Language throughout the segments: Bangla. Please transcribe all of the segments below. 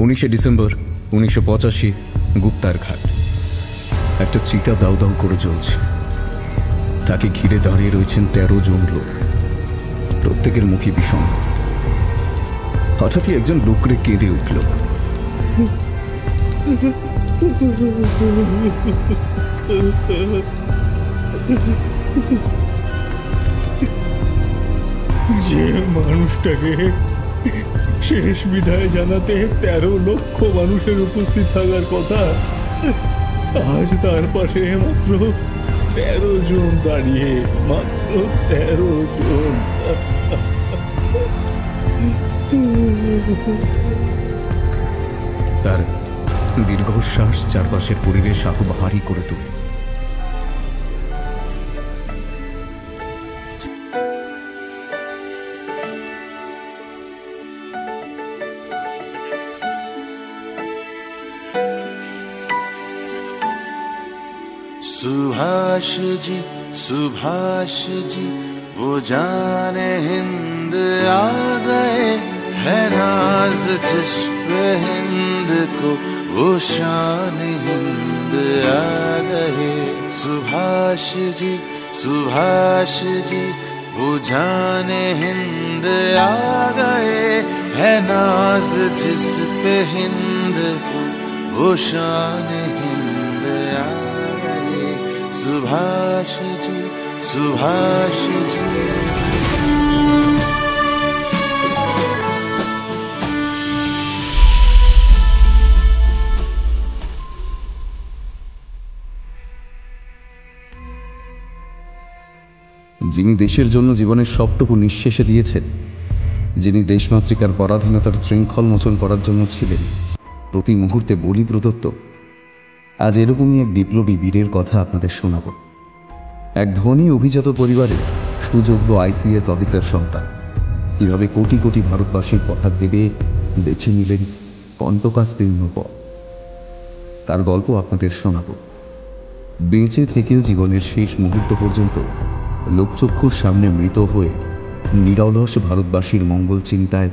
19শে ডিসেম্বর 1985, গুপ্তার ঘাট। একটা চিতা দাউ দাউ করে জ্বলছে। তাকে ঘিরে দাঁড়িয়ে রয়েছেন 13 জন লোক, প্রত্যেকের মুখে বিষণ্ণ। হঠাৎই একজন লোকরে কেঁদে উঠল। যে মানুষটাকে শেষ বিদায় জানাতে 13 লক্ষ মানুষের উপস্থিত থাকার কথা, আজ তার পাশে মাত্র 13 জন দাঁড়িয়ে, মাত্র 13 জন। তার দীর্ঘশ্বাস চারপাশের পরিবেশ আরো ভারী করে তোলে। सुभाष जी वो जाने हिंद आ गए, है नाज जिस पे हिंद को, वो शान हिंद आ गए। सुभाष जी वो जाने हिंद आ गए, है नाज जिस पे हिंद को, वो शान हिंद आ गए। सुभाष जी যিনি দেশের জন্য জীবনের সবটুকু নিঃশেষে দিয়েছেন, যিনি দেশমাতৃকার পরাধীনতার শৃঙ্খল মোচন করার জন্য ছিলেন প্রতি মুহূর্তে বলি প্রদত্ত, আজ এরকমই এক বিপ্লবী বীরের কথা আপনাদের শোনাব। এক ধনী অভিজাত পরিবারের সুযোগ্য ICS অফিসার সন্তান কিভাবে কোটি কোটি ভারতবাসীর কথা ভেবে বেছে নিলেন কণ্টকাস্তীর্ণ পথ, তার গল্প আপনাদের শোনাব। বেঁচে থেকেও জীবনের শেষ মুহূর্ত পর্যন্ত লোকচক্ষুর সামনে মৃত হয়ে নিরলস ভারতবাসীর মঙ্গল চিন্তায়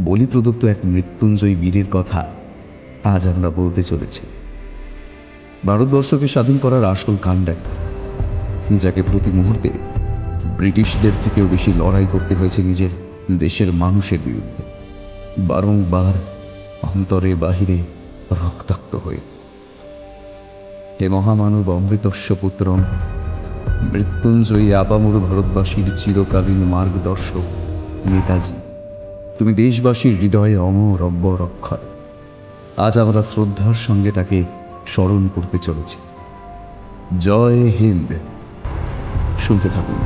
বলি প্রদত্ত এক মৃত্যুঞ্জয়ী বীরের কথা আজ আমরা বলতে চলেছি। ভারতবর্ষকে স্বাধীন করার আসল কাণ্ডারি, যাকে প্রতি মুহূর্তে ব্রিটিশদের থেকেও বেশি লড়াই করতে হয়েছে নিজের দেশের মানুষের বিরুদ্ধে, বারংবার অন্তরে বাহিরে রক্তাক্ত হয়ে। হে মহামানব অমৃতস্য পুত্রম, মৃত্যুঞ্জয়ী আপামর ভারতবাসীর চিরকালীন মার্গদর্শক নেতাজি, তুমি দেশবাসীর হৃদয়ে অমর অব্যর অক্ষর। আজ আমরা শ্রদ্ধার সঙ্গে তাকে স্মরণ করতে চলেছি। জয় হিন্দ। শুনতে থাকুন।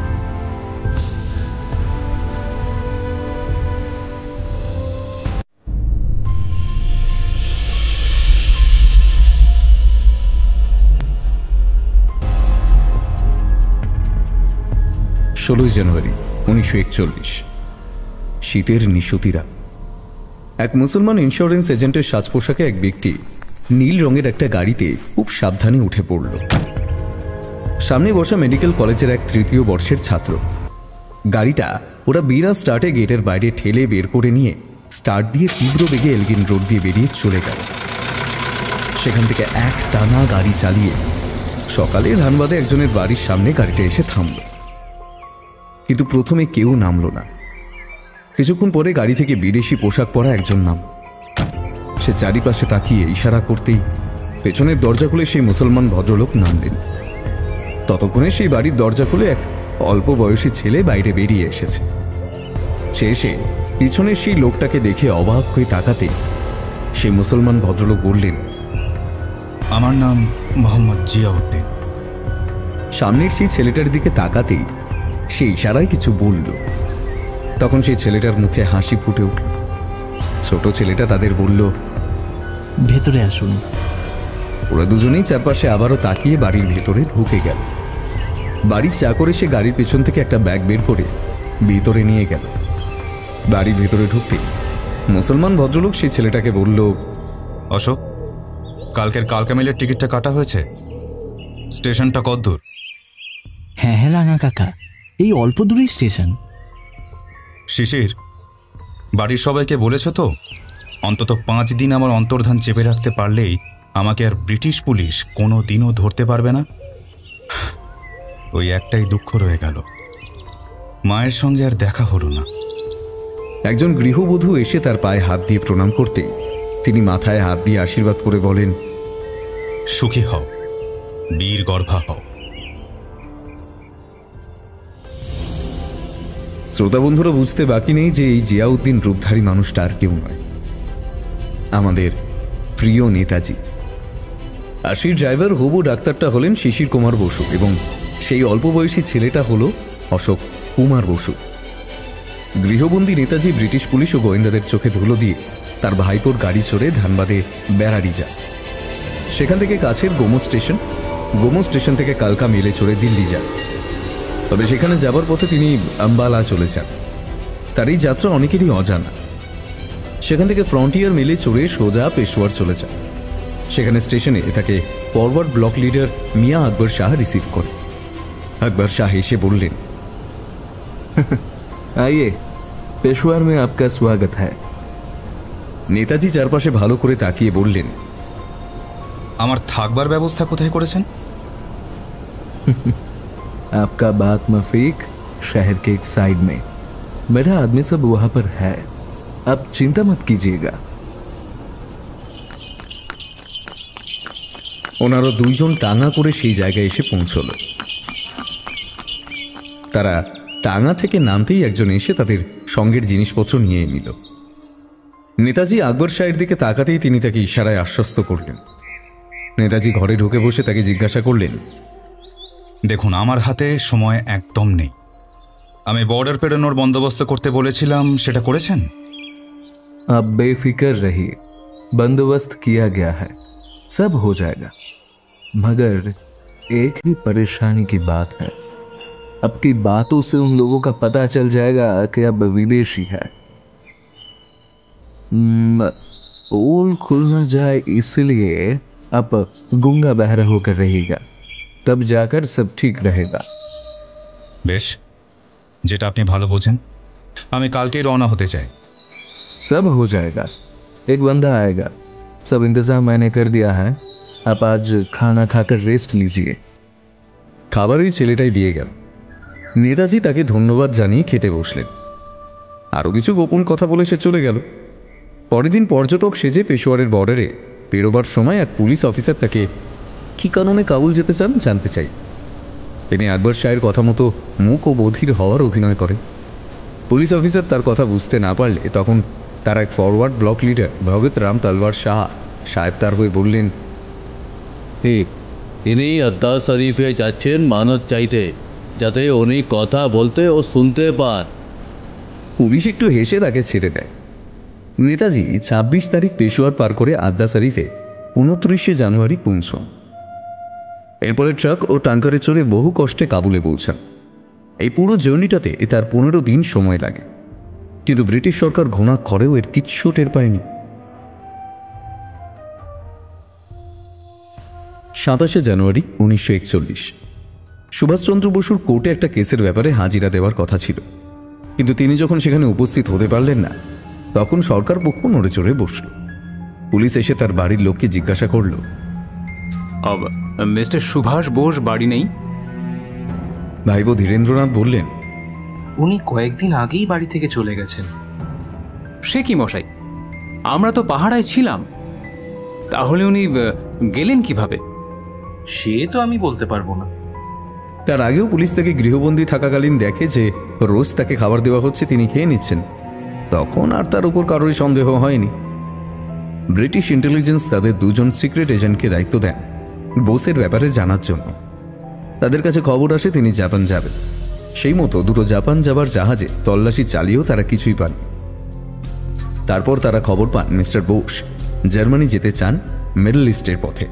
16 জানুয়ারি 1941, শীতের নিশতিরা। এক মুসলমান ইন্স্যুরেন্স এজেন্টের সাজ পোশাকে এক ব্যক্তি নীল রঙের একটা গাড়িতে খুব সাবধানে উঠে পড়ল। সামনে বসা মেডিকেল কলেজের এক 3য় বর্ষের ছাত্র। গাড়িটা ওরা বিনা স্টার্টে গেটের বাইরে ঠেলে বের করে নিয়ে স্টার্ট দিয়ে তীব্র বেগে এলগিন রোড দিয়ে বেরিয়ে চলে গেল। সেখান থেকে এক টানা গাড়ি চালিয়ে সকালে ধানবাদে একজনের বাড়ির সামনে গাড়িটা এসে থামল। কিন্তু প্রথমে কেউ নামল না। কিছুক্ষণ পরে গাড়ি থেকে বিদেশি পোশাক পরা একজন নাম। সে চারিপাশে তাকিয়ে ইশারা করতেই পেছনের দরজা খুলে সেই মুসলমান ভদ্রলোক নামলেন। ততক্ষণে সেই বাড়ির দরজা খুলে এক অল্প বয়সী ছেলে বাইরে বেরিয়ে এসেছে। সে এসে পিছনের সেই লোকটাকে দেখে অবাক হয়ে তাকাতে সেই মুসলমান ভদ্রলোক বললেন, আমার নাম মোহাম্মদ জিয়াউদ্দিন। সামনের সেই ছেলেটার দিকে তাকাতেই সে ইশারায় কিছু বলল। তখন সেই ছেলেটার মুখে হাসি ফুটে উঠল। ছোট ছেলেটা তাদের বলল, ভেতরে আসুন। ওরা দুজনেই চারপাশে আবারও তাকিয়ে বাড়ির ভেতরে ঢুকে গেল। বাড়ির চাকরে সে গাড়ির পেছন থেকে একটা ব্যাগ বের করে ভিতরে নিয়ে গেল। বাড়ির ভেতরে ঢুকতে মুসলমান ভদ্রলোক সেই ছেলেটাকে বলল, অশোক, কালকের কালকামিলের টিকিটটা কাটা হয়েছে? স্টেশনটা কত দূর? হ্যাঁ হ্যাঁ রাঙা কাকা, এই অল্প দূরেই স্টেশন। শিশির, বাড়ির সবাইকে বলেছ তো অন্তত 5 দিন আমার অন্তর্ধান চেপে রাখতে পারলেই আমাকে আর ব্রিটিশ পুলিশ কোনো দিনও ধরতে পারবে না। ওই একটাই দুঃখ রয়ে গেল, মায়ের সঙ্গে আর দেখা হলো না। একজন গৃহবধূ এসে তার পায়ে হাত দিয়ে প্রণাম করতেই তিনি মাথায় হাত দিয়ে আশীর্বাদ করে বলেন, সুখী হও, বীর গর্ভা হও। শ্রোতা বন্ধুরা, বুঝতে বাকি নেই যে এই জিয়াউদ্দিন রূপধারী মানুষটা আর কেউ নয়, আমাদের প্রিয় নেতাজি। আর সেই ড্রাইভার হবু ডাক্তারটা হলেন শিশির কুমার বসু এবং সেই অল্প বয়সী ছেলেটা হলো অশোক কুমার বসু। গৃহবন্দী নেতাজি ব্রিটিশ পুলিশ ও গোয়েন্দাদের চোখে ধুলো দিয়ে তার ভাইপোর গাড়ি চড়ে ধানবাদে বেড়ারি যায়। সেখান থেকে কাছের গোমো স্টেশন থেকে কালকা মেলে চড়ে দিল্লি যান। তবে সেখানে যাবার পথে তিনি আম্বালা চলে যান। তার এই যাত্রা অনেকেরই অজানা। সেখান থেকে ফ্রন্টিয়ার মেলে চড়ে সোজা পেশোয়ার চলে যান। সেখানে স্টেশনে তাকে ফরওয়ার্ড ব্লক লিডার মিয়া আকবর শাহ রিসিভ করে। আকবর শাহ এসে বললেন, आइए, पेशवार में आपका स्वागत है। নেতাজি চারপাশে ভালো করে তাকিয়ে বললেন, আমার থাকবার ব্যবস্থা কোথায় করেছেন? आपका बात मफीक शहर के एक साइड में, मेरा आदमी सब वहां पर है, आप चिंता मत कीजिएगा। ওনারা দুইজন টাঙা করে সেই জায়গায় এসে পৌঁছল। তারা টাঙা থেকে নামতেই একজন এসে তাদের সঙ্গের জিনিসপত্র নিয়ে নিল। নেতাজি আকবর শাহের দিকে তাকাতেই তিনি তাকে ইশারায় আশ্বস্ত করলেন। নেতাজি ঘরে ঢুকে বসে তাকে জিজ্ঞাসা করলেন, দেখুন, আমার হাতে সময় একদম নেই। আমি বর্ডার পেরোনোর বন্দোবস্ত করতে বলেছিলাম, সেটা করেছেন? आप बेफिक्र रहिए, बंदोबस्त किया गया है, सब हो जाएगा। मगर एक ही परेशानी की बात है, अब की बातों से उन लोगों का पता चल जाएगा कि अब विदेशी है। पोल खुल न जाए इसलिए आप गूंगा बहरा होकर रहिएगा, तब जाकर सब ठीक रहेगा। বেশ, যেটা আপনি ভালো বোঝেন। আমি কালকেই রওনা হতে চাই। सब हो जाएगा, एक बंदा आएगा, सब इंतजाम मैंने कर दिया है, आप आज खाना खाकर रेस्ट लीजिए। খাবার ওই ছেলেটাই দিয়ে গেল। নেতাজি তাকে ধন্যবাদ জানিয়ে খেতে বসলেন। আরও কিছু গোপন কথা বলে সে চলে গেল। পরের দিন পর্যটক সেজে পেশোয়ারের বর্ডারে পেরোবার সময় এক পুলিশ অফিসার তাকে কী কারণে কাবুল যেতে চান জানতে চাই। তিনি আকবর শাহের কথা মতো মুক ও বধির হওয়ার অভিনয় করেন। পুলিশ অফিসার তার কথা বুঝতে না পারলে তখন তার এক Forward Bloc leader Bhagat Ram Talwar Shah সাহেব তার হয়ে বললেন, ঠিক, ইনি আদ্দার শরীফে যাচ্ছেন মানত চাইতে, যাতে উনি কথা বলতে ও শুনতে পান। পুলিশ একটু হেসে তাকে ছেড়ে দেয়। নেতাজি ২৬ তারিখ পেশোয়ার পার করে আদ্দা শরীফে ২৯শে জানুয়ারি পৌঁছন। এরপরে ট্রাক ও ট্যাঙ্কারে চড়ে বহু কষ্টে কাবুলে পৌঁছান। এই পুরো জার্নিটাতে তার ১৫ দিন সময় লাগে, কিন্তু ব্রিটিশ সরকার ঘোষণা করেও এর কিচ্ছু টের পায়নি। ২৭শে জানুয়ারি ১৯৪১ সুভাষচন্দ্র বসুর কোর্টে একটা কেসের ব্যাপারে হাজিরা দেওয়ার কথা ছিল, কিন্তু তিনি যখন সেখানে উপস্থিত হতে পারলেন না তখন সরকার পক্ষ নড়ে চড়ে বসল। পুলিশ এসে তার বাড়ির লোককে জিজ্ঞাসা করল, মিস্টার সুভাষ বোস বাড়ি নেই? ভাইবো ধীরেন্দ্রনাথ বললেন, উনি কয়েকদিন আগেই বাড়ি থেকে চলে গেছেন। সে কি মশাই, আমরা তো পাহাড়ায় ছিলাম, তাহলে উনি গেলেন কিভাবে? সে তো আমি বলতে পারবো না। তার আগেও পুলিশ তাকে গৃহবন্দী থাকাকালীন দেখে যে রোজ তাকে খাবার দেওয়া হচ্ছে, তিনি খেয়ে নিচ্ছেন। তখন আর তার উপর কারোরই সন্দেহ হয়নি। ব্রিটিশ ইন্টেলিজেন্স তাদের দুজন সিক্রেট এজেন্টকে দায়িত্ব দেন বোসের ব্যাপারে জানার জন্য। তাদের কাছে খবর আসে তিনি জাপান যাবেন। সেই মতো দুটো জাপান যাবার জাহাজে তল্লাশি চালিয়েও তারা কিছুই পাননি। তারপর তারা খবর পান মিস্টার বোস জার্মানি যেতে চান মিডল ইস্টের পথে।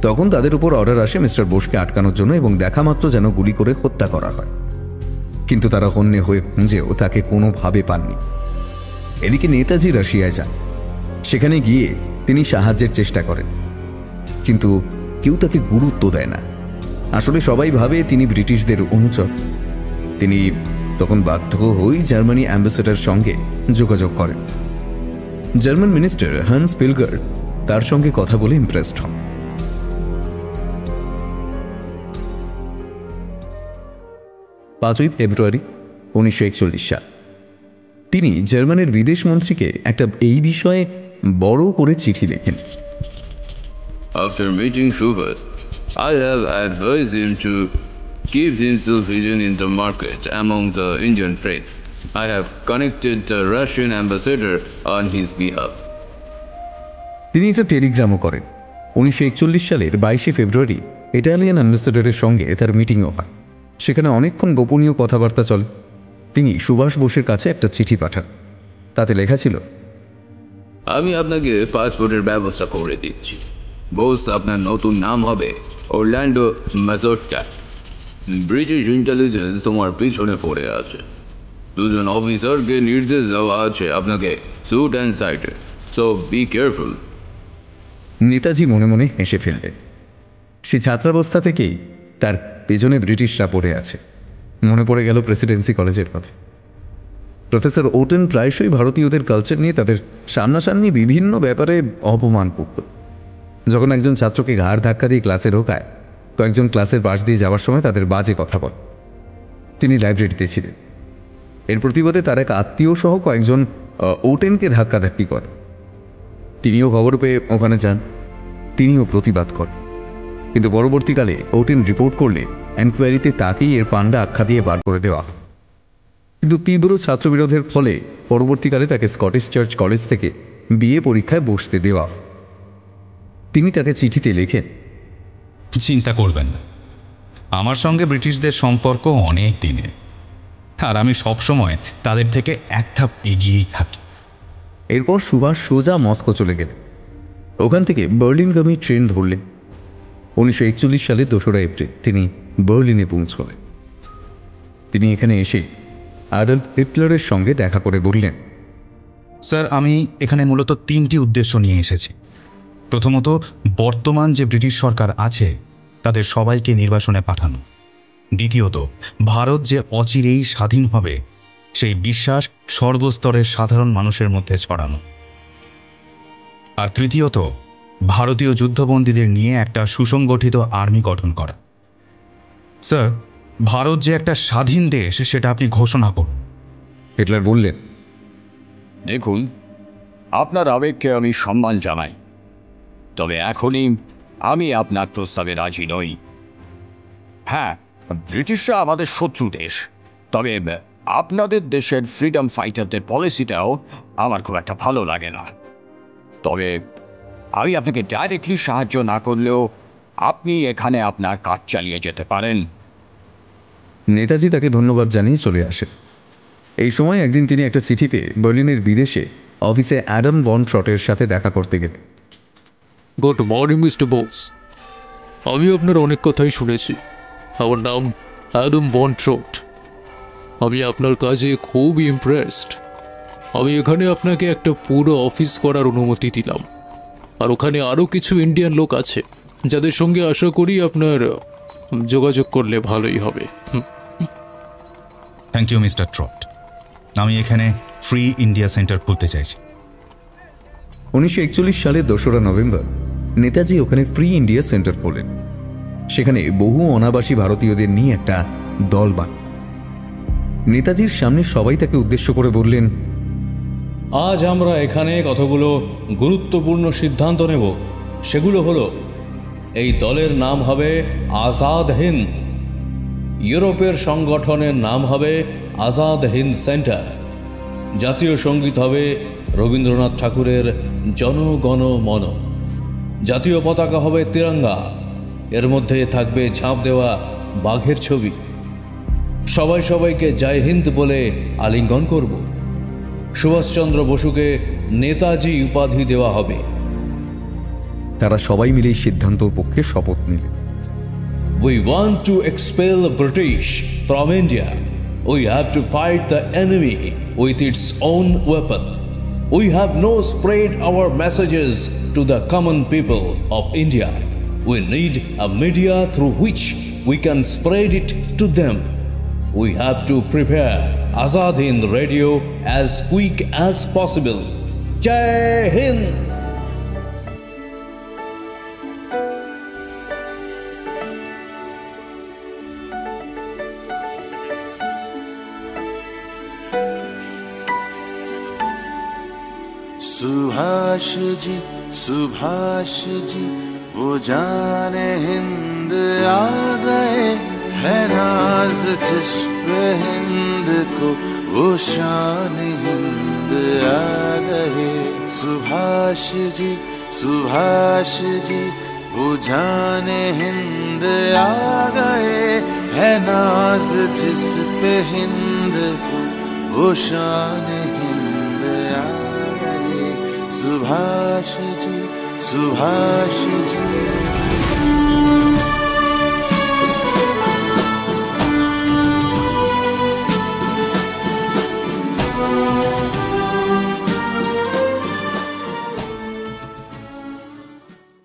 তখন তাদের উপর অর্ডার আসে মিস্টার বোসকে আটকানোর জন্য এবং দেখামাত্র যেন গুলি করে হত্যা করা হয়, কিন্তু তারা হন্যে হয়ে খুঁজেও তাকে কোনোভাবে পাননি। এদিকে নেতাজি রাশিয়ায় যান। সেখানে গিয়ে তিনি সাহায্যের চেষ্টা করেন, কিন্তু কেউ তাকে গুরুত্ব দেয় না। আসলে সবাই ভাবে তিনি ব্রিটিশদের অনুচর। তিনি তখন বাধ্য হয়েই জার্মানি অ্যাম্বাসেডার সঙ্গে যোগাযোগ করেন। জার্মান মিনিস্টার হান্স পিলগার তার সঙ্গে কথা বলে ইমপ্রেসড হন। 5ই ফেব্রুয়ারি 1941 সাল তিনি জার্মানির বিদেশ মন্ত্রীকে একটা এই বিষয়ে বড় করে চিঠি লেখেন। After meeting Shubhas, I have advised him to keep himself hidden in the market among the Indian trades. I have connected the Russian ambassador on his behalf. তিনি একটা টেলিগ্রামও করেন। 1941 সালের 22শে ফেব্রুয়ারি ইটালিয়ান অ্যাম্বাসেডরের সঙ্গে তার মিটিংও হয়। সেখানে অনেকক্ষণ গোপনীয় কথাবার্তা চলে। তিনি সুভাষ বোসের কাছে একটা চিঠি পাঠান। তাতে লেখা ছিল, আমি আপনাকে পাসপোর্টের ব্যবস্থা করে দিচ্ছি। বোস আপনার নতুন নাম হবে অরল্যান্ডো ম্যাজোর্টা। ব্রিটিশ ইন্টেলিজেন্স তোমার পিছনে পড়ে আছে। দুজন অফিসারকে নির্দেশ দেওয়া আছে আপনাকে স্যুট অ্যান্ড সাইটে, সো বি কেয়ারফুল। নেতাজি মনে মনে হেসে ফেললেন। সে ছাত্রাবস্থা থেকেই তার পেছনে ব্রিটিশরা পড়ে আছে। মনে পড়ে গেল প্রেসিডেন্সি কলেজের কথা। প্রফেসর ওটেন প্রায়শই ভারতীয়দের কালচার নিয়ে তাদের সামনাসামনি বিভিন্ন ব্যাপারে অপমান করত। যখন একজন ছাত্রকে ঘাড় ধাক্কা দিয়ে ক্লাসে ঢোকায়, কয়েকজন ক্লাসের পাশ দিয়ে যাওয়ার সময় তাদের বাজে কথা বল। তিনি লাইব্রেরিতে ছিলেন। এর প্রতিবাদে তার এক আত্মীয় সহ কয়েকজন ওটেনকে ধাক্কাধাক্কি করে। তিনিও খবর পেয়ে ওখানে যান, তিনিও প্রতিবাদ করেন। কিন্তু পরবর্তীকালে ওটেন রিপোর্ট করলে এনকোয়ারিতে তাকেই এর পান্ডা আখ্যা দিয়ে বার করে দেওয়া হয়। কিন্তু তীব্র ছাত্রবিরোধের ফলে পরবর্তীকালে তাকে স্কটিশ চার্চ কলেজ থেকে বিএ পরীক্ষায় বসতে দেওয়া। তিনি তাকে চিঠিতে লেখেন, চিন্তা করবেন না, আমার সঙ্গে ব্রিটিশদের সম্পর্ক অনেক দিনের, আর আমি সবসময় তাদের থেকে এক ধাপ এগিয়েই থাকি। এরপর সুভাষ সোজা মস্কো চলে গেলেন। ওখান থেকে বার্লিনগামী ট্রেন ধরলেন। 1941 সালের 2রা এপ্রিল তিনি বার্লিনে পৌঁছলেন। তিনি এখানে এসে অ্যাডলফ হিটলারের সঙ্গে দেখা করে বললেন, স্যার, আমি এখানে মূলত 3টি উদ্দেশ্য নিয়ে এসেছি। প্রথমত, বর্তমান যে ব্রিটিশ সরকার আছে তাদের সবাইকে নির্বাসনে পাঠানো। দ্বিতীয়ত, ভারত যে অচিরেই স্বাধীন হবে সেই বিশ্বাস সর্বস্তরের সাধারণ মানুষের মধ্যে ছড়ানো। আর তৃতীয়ত, ভারতীয় যুদ্ধবন্দীদের নিয়ে একটা সুসংগঠিত আর্মি গঠন করা। স্যার, ভারত যে একটা স্বাধীন দেশ সেটা আপনি ঘোষণা করুন। হিটলার বললেন, দেখুন, আপনার আবেগকে আমি সম্মান জানাই, তবে এখনই আমি আপনার প্রস্তাবে রাজি নই। হ্যাঁ, ব্রিটিশরা আমাদের শত্রু দেশ, তবে আপনাদের দেশের ফ্রিডম ফাইটারদের পলিসিটাও আমার খুব একটা ভালো লাগে না। তবে আমি আপনাকে ডাইরেক্টলি সাহায্য না করলেও আপনি এখানে আপনার কাজ চালিয়ে যেতে পারেন। নেতাজি তাকে ধন্যবাদ জানিয়ে চলে আসেন। এই সময় একদিন তিনি একটা চিঠি পেয়ে বার্লিনের বিদেশে অফিসে অ্যাডাম ভন ট্রটের সাথে দেখা করতে গেলেন। গুড মর্নিং মিস্টার বোস, আমি আপনার অনেক কথাই শুনেছি। আমার নাম অ্যাডাম ভন ট্রট। আমি আপনার কাজে খুব ইমপ্রেসড। আমি এখানে আপনাকে একটা পুরো অফিস করার অনুমতি দিলাম, আর ওখানে আরও কিছু ইন্ডিয়ান লোক আছে যাদের সঙ্গে আশা করি আপনার যোগাযোগ করলে ভালোই হবে। Thank you mister Trott. আমি এখানে ফ্রি ইন্ডিয়া সেন্টার খুলতে চাইছি। 1941 সালের 2রা নভেম্বর নেতাজি ওখানে ফ্রি ইন্ডিয়া সেন্টার খোলেন। সেখানে বহু অনাবাসী ভারতীয়দের নিয়ে একটা দল বান। নেতাজির সামনে সবাই তাকে উদ্দেশ্য করে বললেন, আজ আমরা এখানে কতগুলো গুরুত্বপূর্ণ সিদ্ধান্ত নেব। সেগুলো হলো, এই দলের নাম হবে আজাদ হিন্দ, ইউরোপের সংগঠনের নাম হবে আজাদ হিন্দ সেন্টার, জাতীয় সঙ্গীত হবে রবীন্দ্রনাথ ঠাকুরের জনগণ মন, জাতীয় পতাকা হবে তিরঙ্গা, এর মধ্যে থাকবে ঝাঁপ দেওয়া বাঘের ছবি। সবাই সবাইকে জয় হিন্দ বলে আলিঙ্গন করব। সুভাষচন্দ্র বসুকে নেতাজি উপাধি দেওয়া হবে। তারা সবাই মিলে এই সিদ্ধান্তর পক্ষে শপথ নিলেন। We want to expel the British from India. We have to fight the enemy with its own weapon. We have no spread our messages to the common people of India. We need a media through which we can spread it to them. We have to prepare Azad Hind Radio as quick as possible. जय हिंद। सुभाष जी वो जाने हिंद आ गए, है नाज जिस पे हिंद को वो शान हिंद आ गए। सुभाष जी वो जाने हिंद आ गए, है नाज जिस पे हिंद को वो शान हिंद आ गए। सुभाष जी